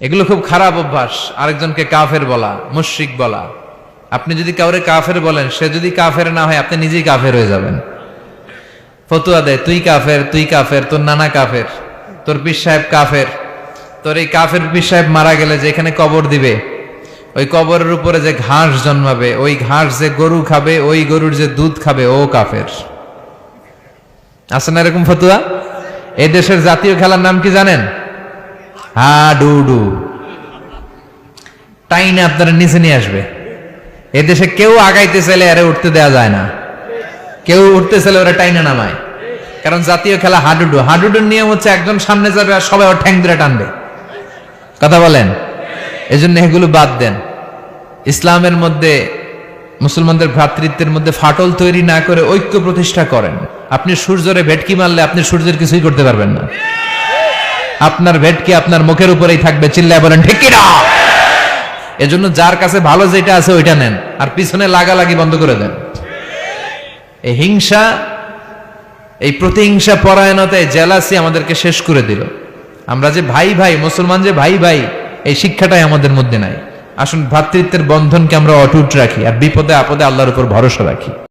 এগুলো খুব খারাপ অভ্যাস। আরেকজনকে কাফের বলা, মুশরিক বলা। আপনি যদি কাউরে কাফের বলেন, সে যদি কাফের না হয় আপনি নিজেই কাফের হয়ে যাবেন। ফতুয়া দেয়, তুই কাফের, তুই কাফের, তোর নানা কাফের, তোর পীর সাহেব কাফের, তোর এই কাফের পীর সাহেব মারা গেলে যে এখানে কবর দিবে, ওই কবরের উপরে যে ঘাস জন্মাবে, ওই ঘাস যে গরু খাবে, ওই গরুর যে দুধ খাবে, ও কাফের। আছে না এরকম ফতুয়া? এই দেশের জাতীয় খেলার নাম কি জানেন? হাডুডু। টাইনে আপনারা নিচে নিয়ে আসবে। এদেশে কেউ আগাইতে চাইলে আরে উঠতে দেয়া যায় না, কেউ উঠতে চাইলে ওরা টাইনে নামায়। কারণ জাতীয় খেলা হাডুডু। হাডুডুর নিয়ম হচ্ছে একজন সামনে যাবে আর সবাই ওর ঠ্যাং ধরে টানবে। কথা বলেন? এজন্য এগুলো বাদ দেন। ইসলামের মধ্যে, মুসলমানদের ভ্রাতৃত্বের মধ্যে ফাটল তৈরি না করে ঐক্য প্রতিষ্ঠা করেন। আপনি সূর্যরে ভেটকি মারলে আপনি সূর্যের কিছুই করতে পারবেন না। আপনার ভেটকি আপনার মুখের উপরেই থাকবে। চিল্লায় বলেন ঠিক কি না? এজন্য যার কাছে ভালো যেটা আছে ওইটা নেন, আর পিছনে লাগালাগি বন্ধ করে দেন। এই হিংসা, এই প্রতিহিংসা পরায়ণতায় জেলাসি আমাদেরকে শেষ করে দিল। আমরা যে ভাই ভাই, মুসলমান যে ভাই ভাই, এই শিক্ষাটাই আমাদের মধ্যে নাই। আসুন ভ্রাতৃত্বের বন্ধনকে আমরা অটুট রাখি, আর বিপদে আপদে আল্লাহর উপর ভরসা রাখি।